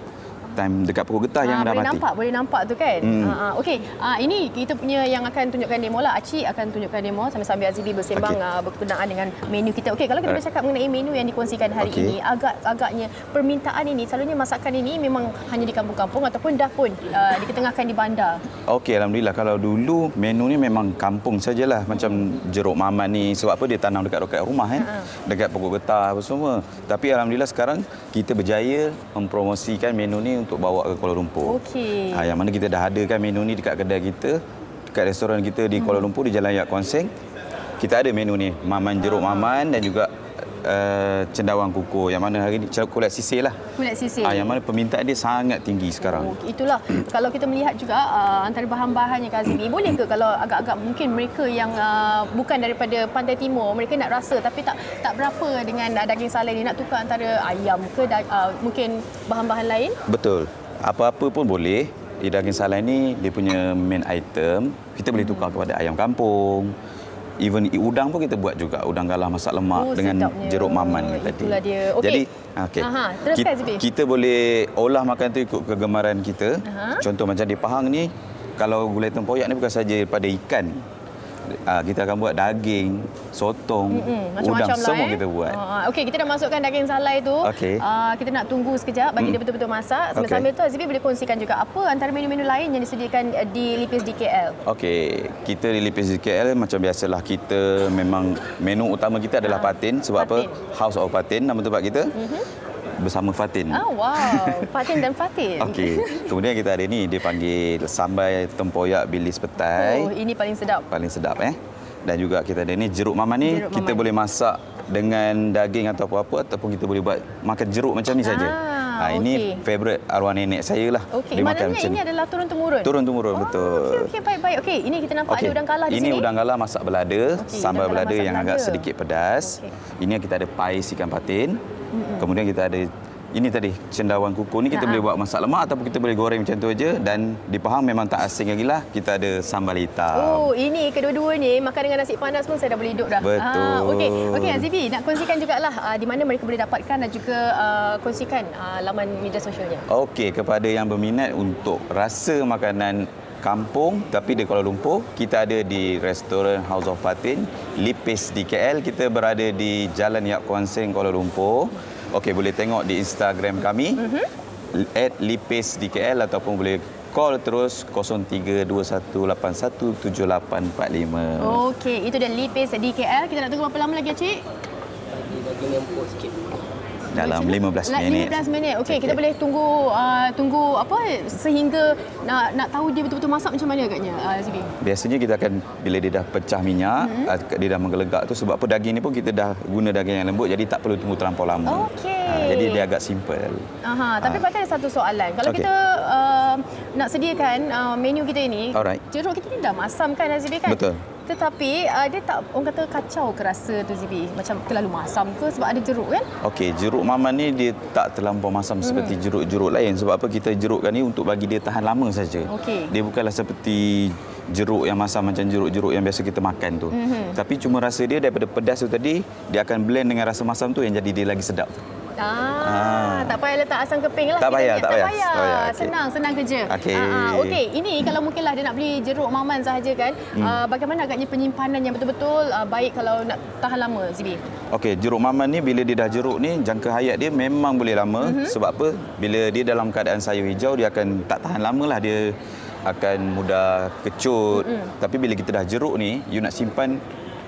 time dekat pokok getah yang dah mati. Boleh nampak tu kan. Okey, ini kita punya yang akan tunjukkan demo lah. Acik akan tunjukkan demo sambil Azibi bersembang berkenaan dengan menu kita. Okey, kalau kita bercakap mengenai menu yang dikongsikan hari ini, agaknya permintaan ini, selalunya masakan ini memang hanya di kampung-kampung ataupun dah pun diketengahkan di bandar. Okey, alhamdulillah. Kalau dulu menu ni memang kampung sajalah, macam jeruk maman ni sebab apa dia tanam dekat rumah dekat pokok getah apa semua. Tapi alhamdulillah sekarang kita berjaya mempromosikan menu ni untuk bawa ke Kuala Lumpur. Okey. Yang mana kita dah adakan menu ni dekat kedai kita. kat restoran kita di Kuala Lumpur di Jalan Yat Kuan Seng, kita ada menu ni, maman jeruk maman dan juga cendawan kukur. Yang mana hari ni kulit sisir lah. Kulit sisir. Yang mana permintaan dia sangat tinggi sekarang. Itulah. Kalau kita melihat juga antara bahan-bahannya Kak Azmi, boleh ke kalau agak-agak mungkin mereka yang bukan daripada Pantai Timur, mereka nak rasa tapi tak berapa dengan daging salai ni, nak tukar antara ayam ke mungkin bahan-bahan lain? Betul. Apa-apa pun boleh. Daging salai ni dia punya main item. Kita boleh tukar kepada ayam kampung. Even udang pun kita buat juga. Udang galah masak lemak dengan sedapnya. Jeruk maman tadi. Itulah dia. Okay. Jadi, teruskan kita boleh olah makan tu ikut kegemaran kita. Contoh macam di Pahang ni, kalau gulai tempoyak ni bukan saja pada ikan. Kita akan buat daging, sotong, udang, semua kita buat. Okey, kita dah masukkan daging salai tu. Kita nak tunggu sekejap bagi dia betul-betul masak. Sambil tu Azmi boleh kongsikan juga apa antara menu-menu lain yang disediakan di Lipis DKL. Okey, kita di Lipis DKL macam biasalah, kita memang menu utama kita adalah patin. Sebab patin. apa? House of Patin nama tempat kita. Bersama Fatin. Wow, Fatin dan Fatin. Okey. Kemudian kita ada ni, dia panggil sambal tempoyak bilis petai. Ini paling sedap. Paling sedap Dan juga kita ada ni jeruk maman ni, kita boleh masak dengan daging atau apa-apa, ataupun kita boleh buat makan jeruk macam ni saja. Ini favorite arwah nenek saya lah. Okey, maknanya ini adalah turun-temurun. Turun-temurun, betul. Okey, baik-baik. Okey, ini kita nampak ada udang galah di sini. Ini udang galah masak belada, sambal belada yang agak sedikit pedas. Ini kita ada pais ikan patin. Kemudian kita ada ini tadi cendawan kukur ni, kita boleh buat masak lemak ataupun kita boleh goreng macam tu aja. Dan di Pahang memang tak asing lagi lah, kita ada sambal hitam. Ini kedua-dua ni makan dengan nasi panas pun saya dah boleh hidup dah. Betul. Okey Azibi, nak kongsikan jugalah di mana mereka boleh dapatkan dan juga kongsikan laman media sosialnya. Okey, kepada yang berminat untuk rasa makanan kampung tapi di Kuala Lumpur, kita ada di restoran House of Fatin, Lipis DKL. Kita berada di Jalan Yat Kuan Seng, Kuala Lumpur. Okey, boleh tengok di Instagram kami @LipisDKL ataupun boleh call terus 0321817845. Okey, itu dah Lipis DKL. Kita nak tunggu berapa lama lagi, Cik? Daging empuk sikit. Dalam 15 minit. 15 minit. Okey, kita boleh tunggu apa sehingga nak tahu dia betul-betul masak macam mana agaknya, Zibi? Biasanya kita akan, bila dia dah pecah minyak, dia dah menggelegak tu, sebab apa daging ni pun kita dah guna daging yang lembut, jadi tak perlu tunggu terlampau lama. Jadi dia agak simple. Tapi Pak ada satu soalan. Kalau kita nak sediakan menu kita ini, jeruk kita ni dah masam kan, Zibi kan? Betul. Tetapi dia tak, orang kata kacau ke rasa tu, Zibi? Macam terlalu masam ke sebab ada jeruk kan? Okey, jeruk maman ni dia tak terlampau masam seperti jeruk-jeruk lain. Sebab apa kita jerukkan ni untuk bagi dia tahan lama saja. Dia bukanlah seperti jeruk yang masam macam jeruk-jeruk yang biasa kita makan tu. Tapi cuma rasa dia daripada pedas tu tadi, dia akan blend dengan rasa masam tu yang jadi dia lagi sedap. Tak payah letak asam keping lah. Tak payah. Okay. Senang kerja. Okey, ini kalau mungkinlah dia nak beli jeruk maman sahaja kan, bagaimana agaknya penyimpanan yang betul-betul baik kalau nak tahan lama, Zibi? Okey, jeruk maman ni bila dia dah jeruk ni, jangka hayat dia memang boleh lama. Sebab apa? Bila dia dalam keadaan sayur hijau, dia akan tak tahan lama lah, dia akan mudah kecut. Tapi bila kita dah jeruk ni, you nak simpan,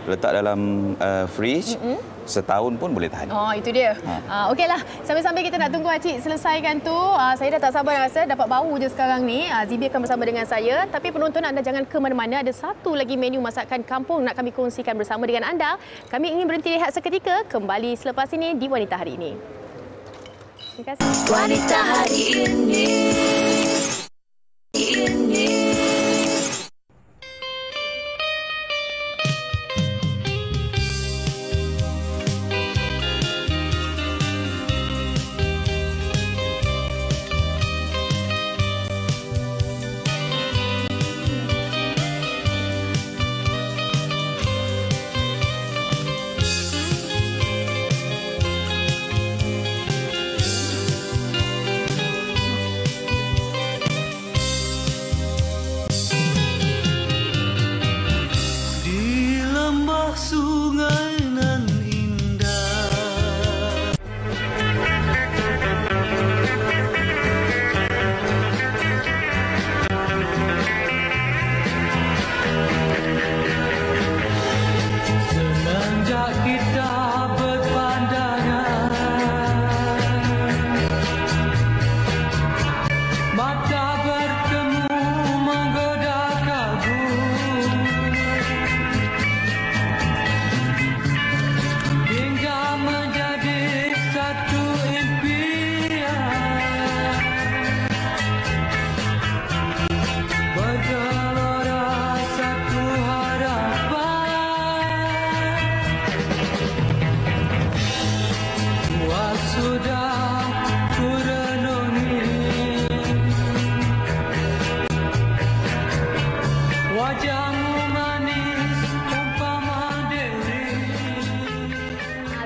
letak dalam fridge, setahun pun boleh tahan. Itu dia. Okeylah, sambil-sambil kita nak tunggu Acik selesaikan tu, saya dah tak sabar rasa dapat bau je sekarang ni. Zibi akan bersama dengan saya, tapi penonton anda jangan ke mana-mana, ada satu lagi menu masakan kampung nak kami kongsikan bersama dengan anda. Kami ingin berhenti rehat seketika, kembali selepas ini di Wanita Hari Ini. Terima kasih. Wanita Hari Ini.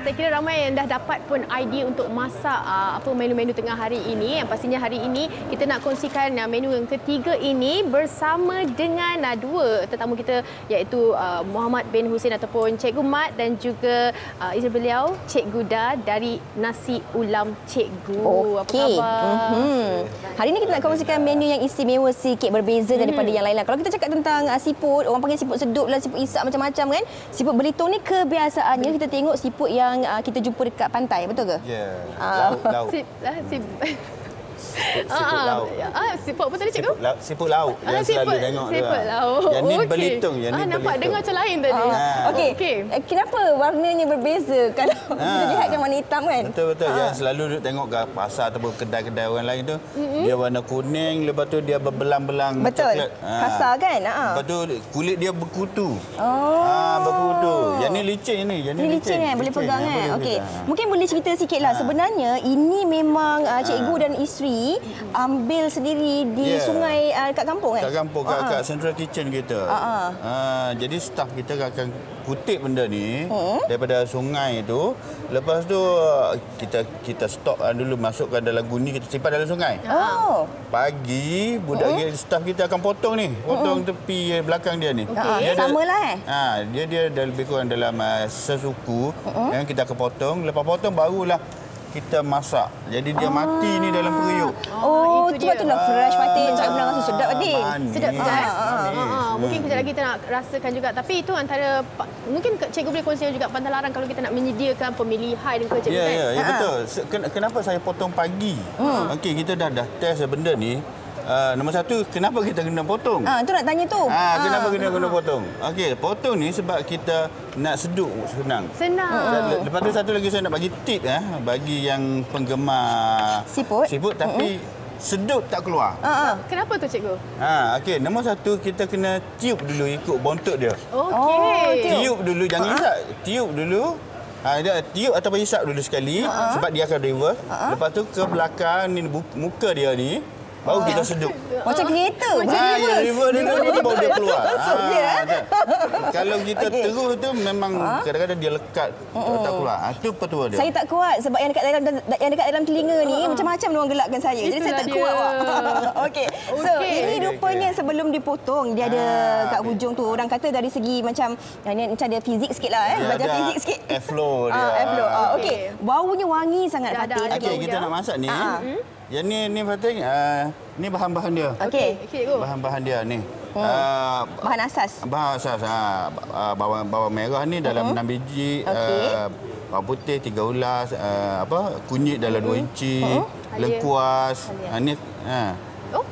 saya kira ramai yang dah dapat pun idea untuk masak apa menu-menu tengah hari ini. Yang pastinya hari ini kita nak kongsikan menu yang ketiga ini bersama dengan dua tetamu kita, iaitu Muhammad bin Hussein ataupun Cikgu Mat dan juga isteri beliau Cikgu Da dari Nasi Ulam Cikgu. Apa khabar? Hari ini kita nak kongsikan menu yang istimewa sikit, berbeza daripada yang lain. Kalau kita cakap tentang siput, orang panggil siput sedut lah, siput isak macam-macam kan. Siput belitung ni kebiasaannya kita tengok siput yang kita jumpa dekat pantai, betul ke? Ya. Laut. Siput laut. Siput apa tadi cikgu? Siput laut yang selalu tengok. Siput laut. Yang ni belitung, yang ni nampak belitung. dengar macam lain tadi. Okey. Kenapa warnanya berbeza kalau kita lihatkan warna hitam kan? Betul-betul. Yang selalu duk tengok kat pasar ataupun kedai-kedai orang lain tu, dia warna kuning, lepas tu dia berbelang-belang coklat. Kasar kan? Lepas tu kulit dia berkutu. Berkutu. Yang ni licin ni. Yang ni licin kan? Boleh pegang kan? Okey. Mungkin boleh cerita sikitlah. Sebenarnya ini memang cikgu dan isteri ambil sendiri di sungai kat kampung kan? Kat kampung, kat Central Kitchen kita. Jadi staf kita akan kutip benda ni daripada sungai tu. Lepas tu kita stok dulu, masukkan dalam guni, kita simpan dalam sungai. Pagi budak staf kita akan potong ni, potong tepi belakang dia ni. Samalah dia lebih kurang dalam sesuku yang kita akan potong. Lepas potong barulah kita masak. Jadi dia mati ni dalam periuk. Sebab tu lah fresh patin. Cakap benar rasa sedap patin. Sedap. Mungkin kejap lagi kita nak rasakan juga. Tapi itu antara, mungkin cikgu boleh kongsikan juga pantalaran kalau kita nak menyediakan pemilihan ke cikgu kan? Ya, betul. Kenapa saya potong pagi? Okey, kita dah test benda ni. Nombor satu, kenapa kita kena potong? Itu nak tanya tu. Kenapa kena potong? Okey, potong ni sebab kita nak seduk senang. Lepas tu satu lagi saya nak bagi tip bagi yang penggemar siput tapi sedut tak keluar. Kenapa tu cikgu? Okey, nombor satu kita kena tiup dulu ikut bontot dia. Tiup dulu, jangan isap. Tiup dulu. Dia tiup ataupun isap dulu sekali sebab dia akan reverse. Lepas tu ke belakang ni muka dia ni baru kita seduk. Macam kereta. Ya, reverse dulu baru dia keluar. Kalau kita terus tu memang kadang-kadang dia lekat tak keluar. Itu petua dia. Saya tak kuat sebab yang dekat dalam telinga ni macam-macam orang gelakkan saya. Jadi saya tak kuat. Okey. So ini rupanya sebelum dipotong dia ada kat hujung tu, orang kata dari segi macam ada fizik sikitlah belajar fizik sikit. Airflow dia. Airflow. Okey. Baunya wangi sangat Fatin. Okey, kita nak masak ni. Yang ni Fatin, ni bahan-bahan dia. Okey. Bahan-bahan dia ni. Bahan asas. Bahan asas. Bawang merah ni dalam 6 biji. Bawang putih 3 ulas. Kunyit dalam 2 inci. Lengkuas. Ni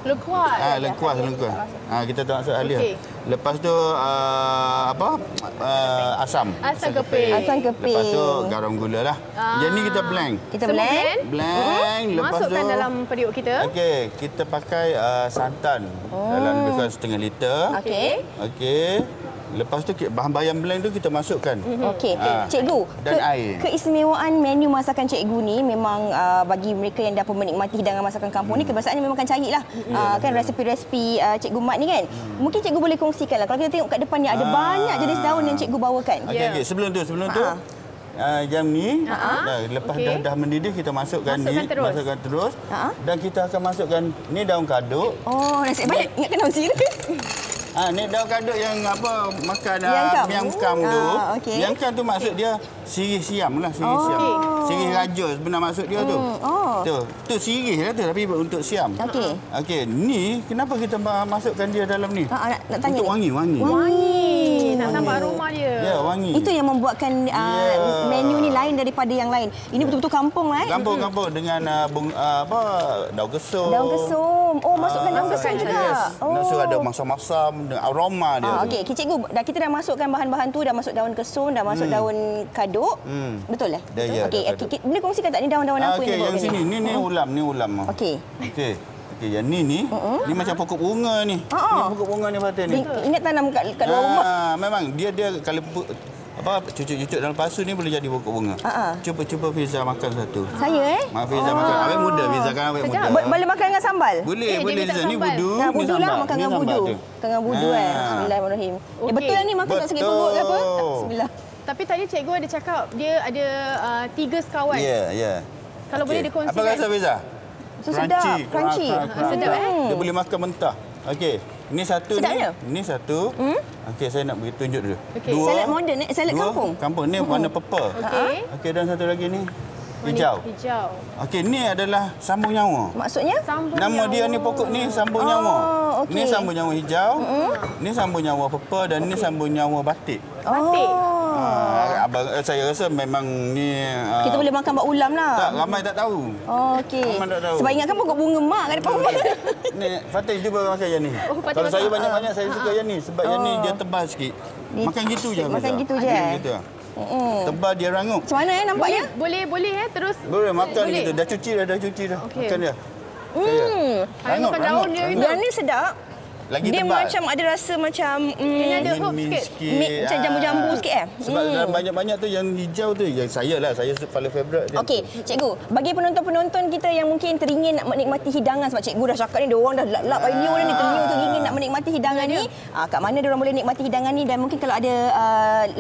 lengkuas. Lengkuas. Kita tak masuk halia. Lepas tu asam. Asam keping. Lepas tu garam gula lah. Yang ni kita blend. Lepas masukkan tu dalam periuk kita. Okey, kita pakai santan dalam lebih kurang setengah liter. Okey. Lepas tu bahan-bahan blend tu kita masukkan. Okey. Cikgu, dan air. Keistimewaan menu masakan cikgu ni memang bagi mereka yang dah pun menikmati hidangan masakan kampung ni kebiasaannya memang akan carilah kan resepi-resepi Cikgu Mat ni kan. Mungkin cikgu boleh kongsikanlah kalau kita tengok kat depan ni ada banyak jenis daun yang cikgu bawakan. Okey. Sebelum tu jam ni lepas dah mendidih kita masukkan terus. Dan kita akan masukkan ni daun kaduk. Nasib baik ingatkan daun sirih. Ni daun kaduk yang makan miang kam tu. Miang kam tu maksud dia sirih siam lah, sirih siam. Sirih raja sebenar maksud dia tu. Tu sirih lah tu tapi untuk siam. Okey, ni kenapa kita masukkan dia dalam ni? Nak tanya. Untuk wangi. Nak tambah aroma dia. Ya, wangi. Itu yang membuatkan menu ni lain daripada yang lain. Ini betul-betul kampung lah. Kampung dengan daun kesum. Masukkan daun kesum juga. Masuk ada masam-masam dengan aroma dia. Okey, cikgu, kita dah masukkan bahan-bahan tu, dah masuk daun kesum, dah masuk daun kaduk. Betul lah? Okey, boleh kongsikan tak ni daun-daun apa yang yang sini? Ni ulam. Okey, yang ni macam pokok bunga ni. Ni pokok bunga ni Fatin ni. Ingat tanam kat luar rumah. Memang dia kalau cucuk-cucuk dalam pasu ni boleh jadi pokok bunga. Cuba Fiza makan satu. Saya Fiza makan. Awak muda Fiza kan awak muda. Boleh makan dengan sambal? Boleh Fiza ni budu. Budu lah makan dengan budu. Bismillahirrahmanirrahim. Betul lah ni makan kat sakit perut ke apa? Bismillah. Tapi tadi cikgu ada cakap dia ada 3 sekawan. Ya. Kalau boleh dikongsikan. Apa rasa Beza? Crunchy. Sedap Dia boleh makan mentah. Okey. Ini satu Sedapnya? ni. Ini satu. Okey, saya nak bagi tunjuk dulu. Okey. Dua. Salad moden, salad kampung. Kampung ni warna purple. Okey, dan satu lagi ni hijau. Hijau. Okey, ni adalah sambung nyawa. Maksudnya? Nama dia ni pokok ni sambung nyawa. okey. Ni sambung nyawa hijau. Ni sambung nyawa purple dan ni sambung nyawa batik. Batik. Abang, saya rasa memang ni Kita boleh makan buat ulam lah. tak, ramai tak tahu. Okey. Ramai tak tahu. Sebab ingatkan pokok bunga mak kat depan rumah. Ni Fatih cuba makan yang ni. Kalau saya banyak-banyak saya suka yang ni sebab yang ni dia tebal sikit. Makan gitu je. Makan Beza. gitu je. Makan gitu. Tebal dia rangup. Macam mana nampaknya? Boleh terus. Boleh makan Boleh. gitu. Dah cuci dah. Okey. Makan dia. Saya makan daun dia gitu. Yang ni sedap. Lagi Dia tebal. macam ada rasa macam Dia ada herb Min sikit. macam jambu-jambu sikit Sebab dalam banyak-banyak tu yang hijau tu yang saya paling favourite dia. Okey, cikgu, bagi penonton-penonton kita yang mungkin teringin nak menikmati hidangan sebab cikgu dah cakap ni dia orang dah lap audio dah ni teringin nak menikmati hidangan ni. Kat mana dia orang boleh nikmati hidangan ni dan mungkin kalau ada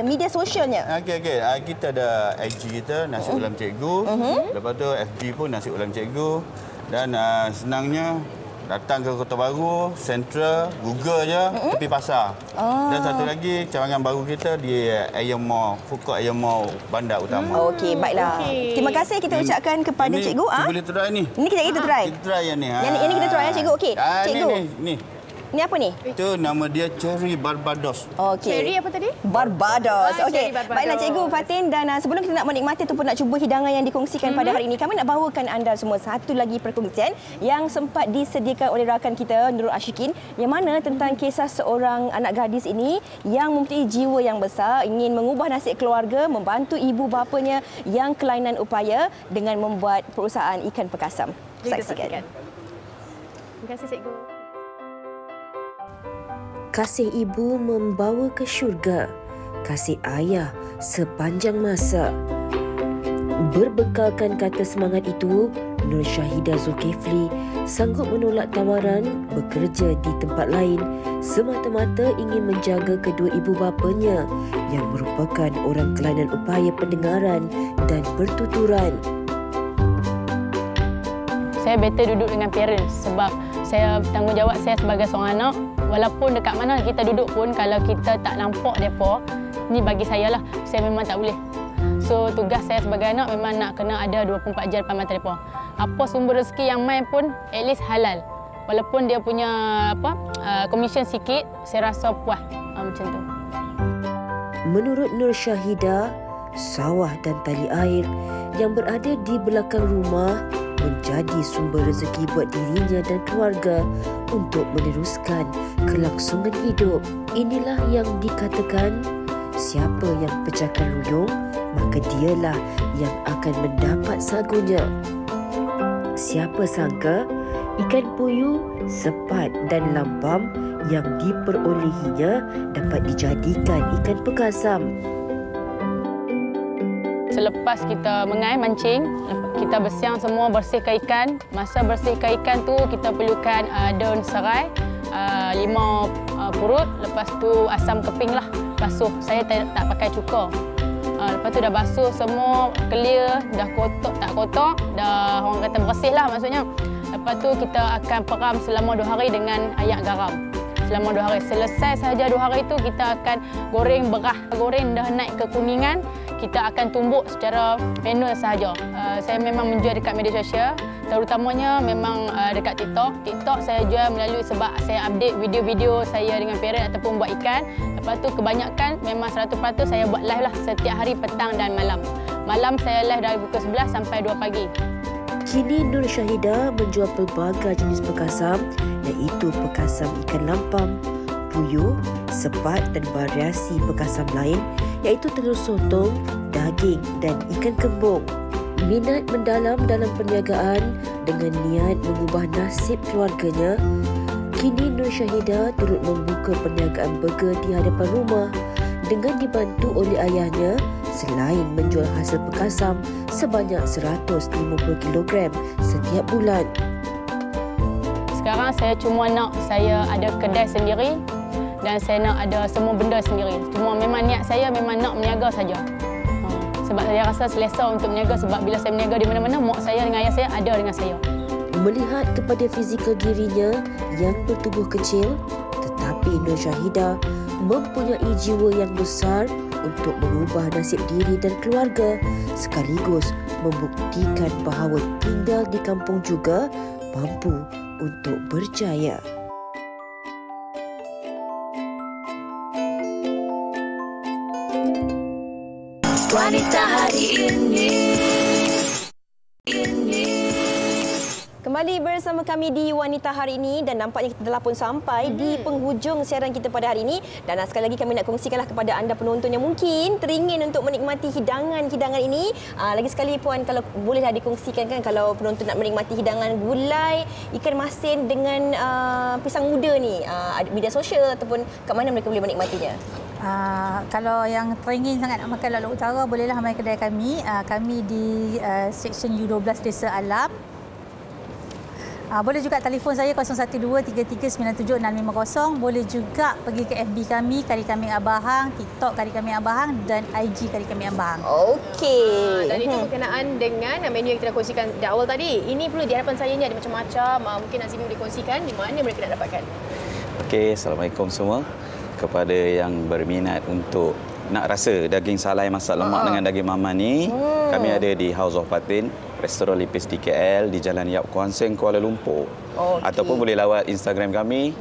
media sosialnya. Okey. Kita ada IG kita Nasi Ulam Cikgu. Lepas tu FB pun Nasi Ulam Cikgu. Dan senangnya datang ke Kota Baru, Central, Google je, tepi pasar. Dan satu lagi cawangan baru kita di Ayam Mall, Food Court Ayam Mall Bandar Utama. Okey, baiklah. Terima kasih kita ucapkan kepada ini, cikgu. Boleh try ni. Ini kita try. Kita try yang ni. Yang ni kita try ya cikgu. Okey. Cikgu. Ni. Ni apa ni? Itu nama dia Cherry Barbados. Okey. Cherry apa tadi? Barbados. Okey. Cherry Barbados. Baiklah cikgu Fatin dan sebelum kita nak menikmati ataupun nak cuba hidangan yang dikongsikan pada hari ini, kami nak bawakan anda semua satu lagi perkongsian yang sempat disediakan oleh rakan kita Nurul Ashikin yang mana tentang kisah seorang anak gadis ini yang mempunyai jiwa yang besar, ingin mengubah nasib keluarga, membantu ibu bapanya yang kelainan upaya dengan membuat perusahaan ikan pekasam. Saksikan. Terima kasih cikgu. Kasih ibu membawa ke syurga, kasih ayah sepanjang masa. Berbekalkan kata semangat itu, Nur Syahidah Zulkifli sanggup menolak tawaran bekerja di tempat lain semata-mata ingin menjaga kedua ibu bapanya yang merupakan orang kelainan upaya pendengaran dan pertuturan. Saya better duduk dengan parents sebab saya tanggungjawab saya sebagai seorang anak. Walaupun dekat mana kita duduk pun kalau kita tak nampak mereka, ni bagi saya lah, saya memang tak boleh. So tugas saya sebagai anak memang nak kena ada 24 jam depan mata mereka. Apa sumber rezeki yang main pun at least halal. Walaupun dia punya komisen sikit, saya rasa puas macam tu. Menurut Nur Syahidah, sawah dan tali air yang berada di belakang rumah menjadi sumber rezeki buat dirinya dan keluarga untuk meneruskan kelangsungan hidup. Inilah yang dikatakan, siapa yang pecahkan ruyung, maka dialah yang akan mendapat sagunya. Siapa sangka ikan puyuh, sepat dan lampam yang diperolehinya dapat dijadikan ikan pekasam. Selepas kita mengai mancing, kita bersiang semua, bersihkan ikan. Masa bersihkan ikan tu kita perlukan daun serai, 5 purut, lepas tu asam keping lah, basuh. Saya tak pakai cuka. Lepas tu dah basuh semua, clear, dah kotak tak kotak, dah orang kata bersih lah maksudnya. Lepas tu kita akan peram selama 2 hari dengan ayak garam. Selama 2 hari. Selesai sahaja 2 hari itu kita akan goreng berah. Goreng dah naik kekuningan, kita akan tumbuk secara manual sahaja. Saya memang menjual dekat media sosial, terutamanya memang dekat TikTok. TikTok saya jual melalui sebab saya update video-video saya dengan parent ataupun buat ikan. Lepas tu kebanyakan memang 100% saya buat live lah setiap hari petang dan malam. Malam saya live dari pukul 11 sampai 2 pagi. Kini Nur Syahidah menjual pelbagai jenis pekasam iaitu pekasam ikan lampam, puyuh, sepat dan variasi pekasam lain iaitu telur sotong, daging dan ikan kembung. Minat mendalam dalam perniagaan dengan niat mengubah nasib keluarganya, kini Nur Syahidah turut membuka perniagaan burger di hadapan rumah dengan dibantu oleh ayahnya selain menjual hasil pekasam sebanyak 150 kg setiap bulan. Sekarang saya cuma nak saya ada kedai sendiri dan saya nak ada semua benda sendiri. Cuma memang niat saya memang nak berniaga saja. Sebab saya rasa selesa untuk berniaga sebab bila saya berniaga di mana-mana, mak saya dengan ayah saya ada dengan saya. Melihat kepada fizikal dirinya yang bertubuh kecil, tetapi Nur Syahidah mempunyai jiwa yang besar untuk mengubah nasib diri dan keluarga, sekaligus membuktikan bahawa tinggal di kampung juga mampu untuk berjaya. Wanita hari ini. Kembali bersama kami di Wanita Hari Ini dan nampaknya kita telah pun sampai di penghujung siaran kita pada hari ini. Dan sekali lagi kami nak kongsikanlah kepada anda penonton yang mungkin teringin untuk menikmati hidangan-hidangan ini. Lagi sekali Puan, kalau bolehlah dikongsikan kan, kalau penonton nak menikmati hidangan gulai ikan masin dengan pisang muda ni, media sosial ataupun kat mana mereka boleh menikmatinya? Kalau yang teringin sangat nak makan lauk utara, bolehlah mai kedai kami. Kami di Seksyen U12 Desa Alam. Boleh juga telefon saya 0123397650. Boleh juga pergi ke FB kami, Kari Kambing Abahang, TikTok Kari Kambing Abahang dan IG Kari Kambing Abahang. Okey. Dan itu berkenaan dengan menu yang kita kongsikan di awal tadi. Ini perlu di hadapan saya ni ada macam-macam. Mungkin Azimi boleh kongsikan di mana mereka nak dapatkan. Okey, Assalamualaikum semua. Kepada yang berminat untuk nak rasa daging salai masak lemak dengan daging mama ni, kami ada di House of Patin, Restoran Lipis di KL, di Jalan Yap Kuan Seng, Kuala Lumpur. Ataupun boleh lawat Instagram kami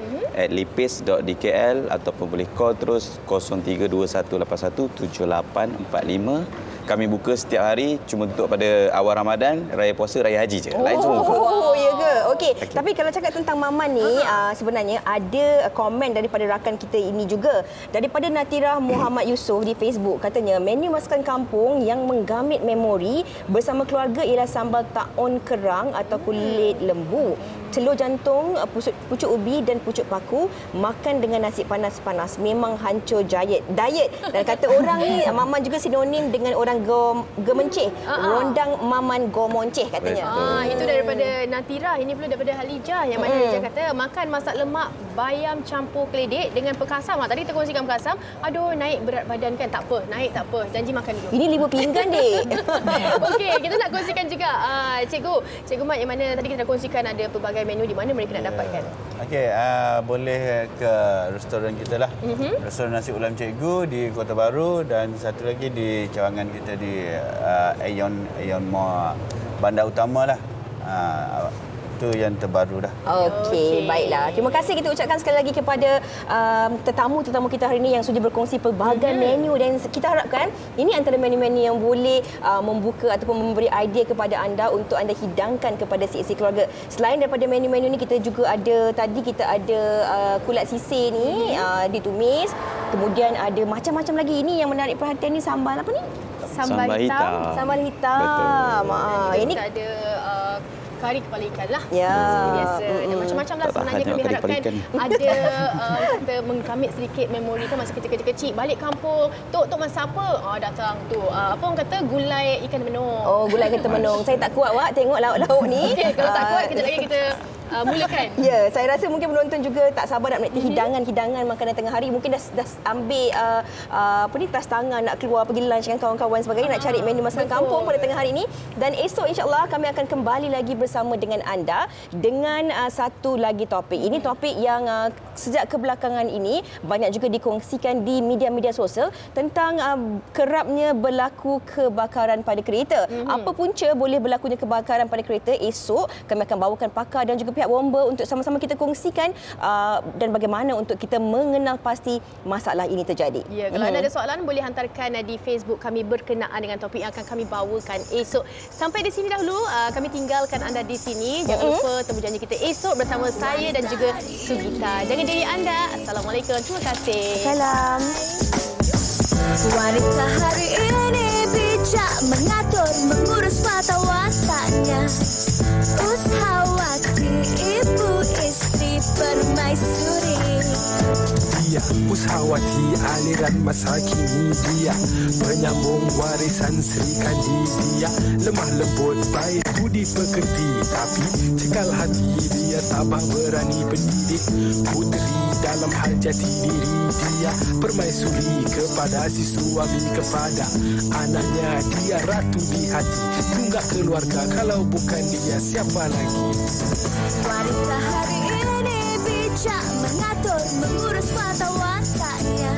@lipis.dkl ataupun boleh call terus 0321817845. Kami buka setiap hari cuma untuk pada awal Ramadan, raya puasa, raya haji je. Lain semua buka. Ya ke? Okey. Tapi kalau cakap tentang Maman ni, sebenarnya ada komen daripada rakan kita ini juga. Daripada Natirah Muhammad Yusof di Facebook, katanya menu masakan kampung yang menggamit memori bersama keluarga ialah sambal taun kerang atau kulit lembu, telur jantung, pucuk ubi dan pucuk paku, makan dengan nasi panas-panas. Memang hancur diet. Dan kata orang ni, Maman juga sinonim dengan orang gemenceh. Rondang Maman gomonceh katanya. Itu daripada Natira. Ini pula daripada Halijah yang mana dia kata makan masak lemak bayam campur keledek dengan perkasam. Tadi kita kongsikan perkasam. Aduh, naik berat badan kan? Tak apa, naik tak apa. Janji makan dulu. Ini 5 pinggan dek. Okey, kita nak kongsikan juga Cikgu Mat yang mana tadi kita dah kongsikan ada pelbagai menu di mana mereka nak dapatkan. Okey, boleh ke restoran kita lah. Restoran Nasi Ulam Cikgu di Kota Baru dan satu lagi di cawangan kita di Aeon Mall Bandar Utama lah. Itu yang terbaru dah. Okey, baiklah. Terima kasih kita ucapkan sekali lagi kepada tetamu kita hari ini yang sudi berkongsi pelbagai menu, dan kita harapkan ini antara menu-menu yang boleh membuka ataupun memberi idea kepada anda untuk anda hidangkan kepada si keluarga. Selain daripada menu-menu ni, kita juga ada kulat sisir ni ditumis. Kemudian ada macam-macam lagi. Ini yang menarik perhatian ni, sambal apa ni? Sambal hitam. Sambal hitam. Ini kita ada kari kepala ikan lah. Ya. Biasa. Dan macam-macam lah sebenarnya kami harapkan ada kita menggamit sedikit memori kan masa kita kecil-kecil. Balik kampung, Tok masak apa? Datang tu. Apa orang kata? Gulai ikan temenung. Oh, gulai ikan temenung. Saya tak kuat tengok lauk-lauk ni. Okay, kalau tak kuat, kejap lagi kita mulakan. Ya, saya rasa mungkin penonton juga tak sabar nak menikmati hidangan makanan tengah hari. Mungkin dah ambil tas tangan nak keluar pergi lunch dengan kawan-kawan sebagainya, nak cari menu masakan kampung pada tengah hari ini. Dan esok insya-Allah kami akan kembali lagi bersama dengan anda dengan satu lagi topik. Ini topik yang sejak kebelakangan ini banyak juga dikongsikan di media-media sosial tentang kerapnya berlaku kebakaran pada kereta. Apa punca boleh berlakunya kebakaran pada kereta? Esok kami akan bawakan pakar dan juga pihak bomba untuk sama-sama kita kongsikan dan bagaimana untuk kita mengenal pasti masalah ini terjadi. Ya, kalau anda ada soalan boleh hantarkan di Facebook kami berkenaan dengan topik yang akan kami bawakan esok. Sampai di sini dahulu, kami tinggalkan anda di sini. Jangan lupa temu janji kita esok bersama saya dan juga Sugita. Jaga diri anda. Assalamualaikum. Terima kasih. Salam. Wanita hari ini bijak mengatur, mengurus mata wataknya. Ushawati, ibu istri permaisuri. Dia Pusawati aliran masa kini dia, penyambung warisan Sri Kandidia. Lemah lembut baik budi pekerti, tapi cekal hati dia tabah berani pendidik. Puteri dalam hal jati diri dia, permaisuri kepada si suami, kepada anaknya dia ratu di hati. Tunggak keluarga, kalau bukan dia siapa lagi? Wanita hari ini bijak mengatur, mengurus mata wataknya.